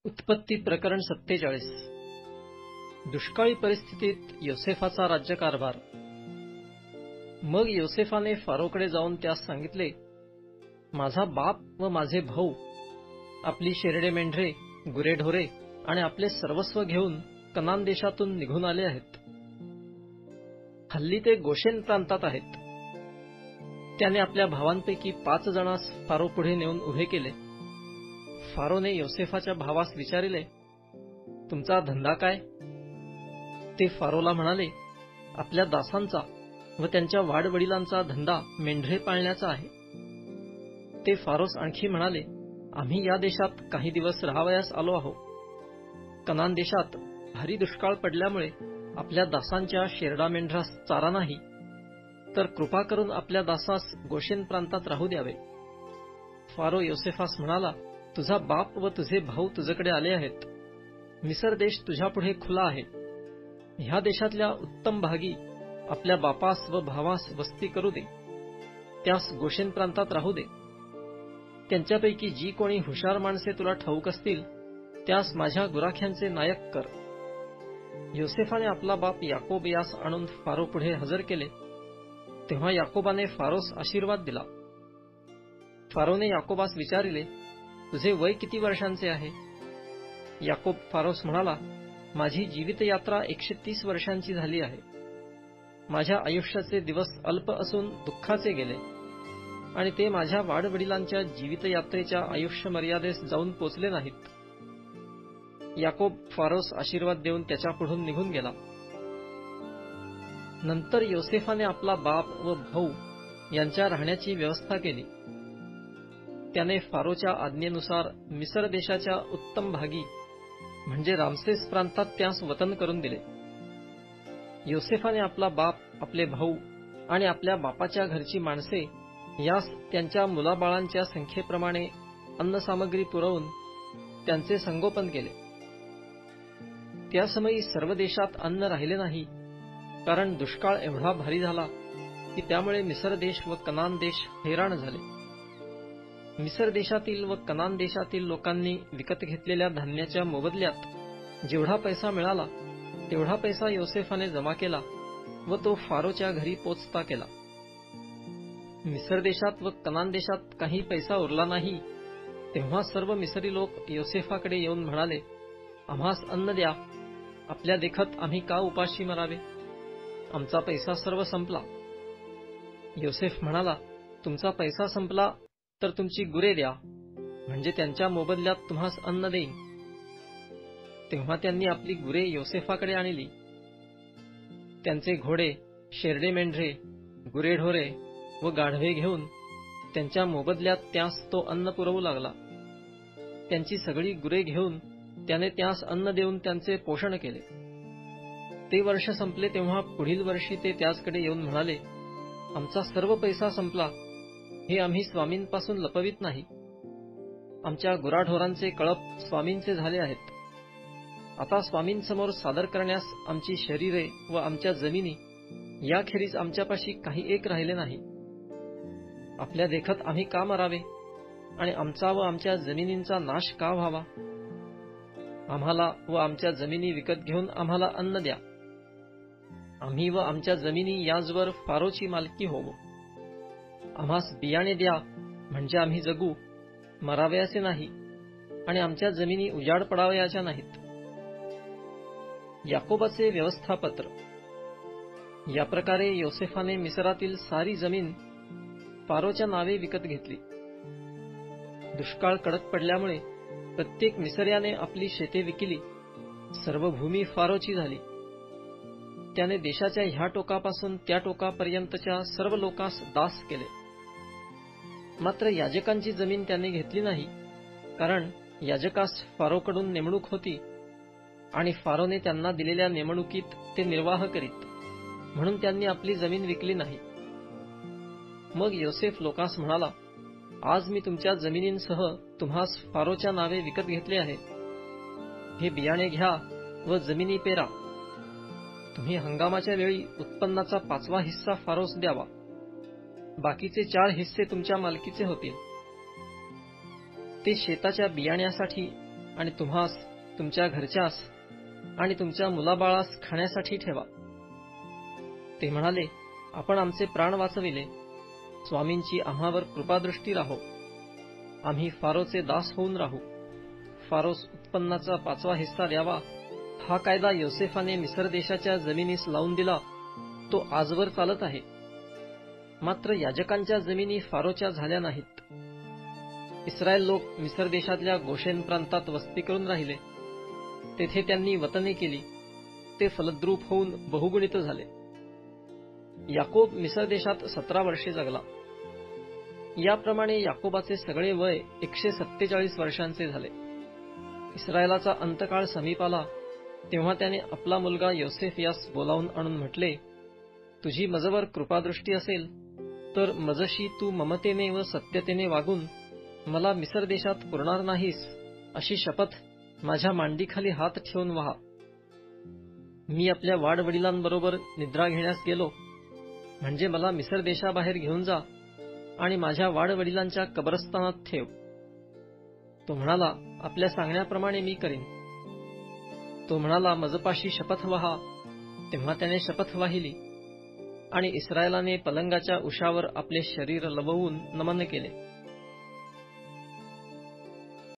उत्पत्ती प्रकरण 47. दुष्काळी परिस्थितीत योसेफाचा राज्यकारभार. मग योसेफाने फारोकडे जाऊन त्यास सांगितले, माझा बाप व माझे भाऊ आपली शेरडे मेंढरे, गुरेढोरे आणि आपले सर्वस्व घेऊन कनान देशातून निघून आले आहेत. हल्ली ते गोशेन प्रांतात आहेत. त्याने आपल्या भावांपैकी 5 जणांस फारो पुढे नेऊन उभे केले. फारोने योसेफाच्या भावास विचारिले, तुमचा धंदा काय? ते फारोला म्हणाले, आपल्या दासांचा व त्यांच्या वाडवडिलांचा धंदा मेंढरे पाळण्याचा आहे. ते फारोस आणखी म्हणाले, आम्ही या देशात काही दिवस राहावयास आलो आहोत. कनान देशात भारी दुष्काळ पडल्यामुळे आपल्या दासांच्या शेरडा मेंढरास चारा नाही, तर कृपा करून आपल्या दासास गोशेन प्रांतात राहू द्यावे. फारो योसेफास म्हणाला, तुझा बाप व तुझे भाऊ तुझ्याकडे आले आहेत. मिसर देश तुझ्यापुढे खुला आहे. ह्या देशातल्या उत्तम भागी आपल्या बापास व भावास वस्ती करू दे. त्यास गोशेन प्रांतात राहू दे. त्यांच्यापैकी जी कोणी हुशार माणसे तुला ठाऊक असतील त्यास माझ्या गुराख्यांचे नायक कर. योसेफाने आपला बाप याकोब यास आणून फारो पुढे हजर केले. तेव्हा याकोबाने फारोस आशीर्वाद दिला. फारोने याकोबास विचारिले, तुझे वय किती वर्षांचे आहे? याकोब फारोस म्हणाला, माझी जीवित यात्रा 130 वर्षांची झाली आहे. माझ्या आयुष्याचे दिवस अल्प असून दुःखाचे गेले आणि ते माझ्या वाडवडिलांच्या जीवित यात्रेच्या आयुष्य मर्यादेस जाऊन पोचले नाहीत. याकोब फारोस आशीर्वाद देऊन त्याच्यापुढून निघून गेला. नंतर योसेफाने आपला बाप व भाऊ यांच्या राहण्याची व्यवस्था केली. त्याने फारोच्या आज्ञेनुसार मिसर देशाच्या उत्तम भागी म्हणजे रामसेस प्रांतात त्यास वतन करून दिले. योसेफाने आपला बाप, आपले भाऊ आणि आपल्या बापाच्या घरची माणसे यास त्यांच्या मुलाबाळांच्या संख्येप्रमाणे अन्नसामग्री पुरवून त्यांचे संगोपन केले. त्या समयी सर्व देशात अन्न राहिले नाही, कारण दुष्काळ एवढा भारी झाला की त्यामुळे मिसर देश व कनान देश हैराण झाले. मिसर देशातील व कनान देशातील लोकांनी विकत घेतलेल्या धान्याच्या मोबदल्यात जेवढा पैसा मिळाला तेवढा पैसा योसेफाने जमा केला व तो फारोच्या घरी पोचता केला. मिसर देशात व कनान देशात काही पैसा उरला नाही, तेव्हा सर्व मिसरी लोक योसेफाकडे येऊन म्हणाले, आम्हास अन्न द्या. आपल्या देखत आम्ही का उपाशी मरावे? आमचा पैसा सर्व संपला. योसेफ म्हणाला, तुमचा पैसा संपला तर तुमची गुरे द्या, म्हणजे त्यांच्या मोबदल्यात तुम्हास अन्न देईन. तेव्हा त्यांनी आपली गुरे योसेफाकडे आणली. त्यांचे घोडे, शेरडे मेंढरे, गुरेढोरे व गाढवे घेऊन त्यांच्या मोबदल्यात त्यास तो अन्न पुरवू लागला. त्यांची सगळी गुरे घेऊन त्याने त्यास अन्न देऊन त्यांचे पोषण केले. ते वर्ष संपले तेव्हा पुढील वर्षी ते त्याचकडे येऊन म्हणाले, आमचा सर्व पैसा संपला. हे आम्ही स्वामींपासून लपवित नाही. आमच्या गुराढोरांचे कळप स्वामींचे झाले आहेत. आता स्वामींसमोर सादर करण्यास आमची शरीरे व आमच्या जमिनी याखेरीज आमच्यापाशी काही एक राहिले नाही. आपल्या देखत आम्ही का मरावे आणि आमचा व आमच्या जमिनींचा नाश का व्हावा? आम्हाला व आमच्या जमिनी विकत घेऊन आम्हाला अन्न द्या. आम्ही व आमच्या जमिनी याचवर फारोची मालकी होवो. आम्हास बियाणे द्या, म्हणजे आम्ही जगू, मरावयाचे नाही आणि आमच्या जमिनी उजाड पडावयाच्या नाहीत. याकोबाचे व्यवस्थापत्र. या प्रकारे योसेफाने मिसरातील सारी जमीन फारोच्या नावे विकत घेतली. दुष्काळ कडक पडल्यामुळे प्रत्येक मिसर्याने आपली शेते विकिली. सर्व भूमी फारोची झाली. त्याने देशाच्या ह्या टोकापासून त्या टोकापर्यंतच्या सर्व लोकांस दास केले. मात्र याजकांची जमीन त्याने घेतली नाही, कारण याजकास फारोकडून नेमणूक होती आणि फारोने त्यांना दिलेल्या नेमणुकीत ते निर्वाह करीत, म्हणून त्यांनी आपली जमीन विकली नाही. मग योसेफ लोकांस म्हणाला, आज मी तुमच्या जमिनींसह तुम्हास फारोच्या नावे विकत घेतले आहे. हे बियाणे घ्या व जमिनी पेरा. तुम्ही हंगामाच्या वेळी उत्पन्नाचा 5वा हिस्सा फारोस द्यावा. बाकीचे 4 हिस्से तुमच्या मालकीचे होतील. ते शेताच्या बियाण्यासाठी आणि तुम्हास, तुमच्या घरच्यास आणि तुमच्या मुलाबाळास खाण्यासाठी ठेवा. ते म्हणाले, आपण आमचे प्राण वाचविले. स्वामींची आम्हावर कृपादृष्टी राहो. आम्ही फारोचे दास होऊन राहू. फारोस उत्पन्नाचा 5वा हिस्सा द्यावा, हा कायदा योसेफाने मिसर देशाच्या जमिनीस लावून दिला, तो आजवर चालत आहे. मात्र याजकांच्या जमिनी फारोच्या झाल्या नाहीत. इस्रायल लोक मिसर देशातल्या गोशेन प्रांतात वस्ती करून राहिले. तेथे त्यांनी वतने केली. ते फलद्रूप होऊन बहुगुणित झाले. याकोब मिसर देशात 17 वर्षे जगला. याप्रमाणे याकोबाचे सगळे वय 147 वर्षांचे झाले. इस्रायलाचा अंतकाळ समीप आला, तेव्हा त्याने आपला मुलगा योसेफ यास बोलावून आणून म्हटले, तुझी मजवर कृपादृष्टी असेल तर मजशी तू ममतेने व सत्यतेने वागून मला मिसर देशात पुरणार नाहीस, अशी शपथ माझ्या मांडीखाली हात ठेवून वहा. मी आपल्या वाडवडिलांबरोबर निद्रा घेण्यास गेलो, म्हणजे मला मिसर देशाबाहेर घेऊन जा आणि माझ्या वाडवडिलांच्या कब्रस्तानात ठेव. तो म्हणाला, आपल्या सांगण्याप्रमाणे मी करीन. तो म्हणाला, मजपाशी शपथ वहा. तेव्हा त्याने शपथ वाहिली आणि इस्रायलाने पलंगाच्या उशावर आपले शरीर लववून नमन केले.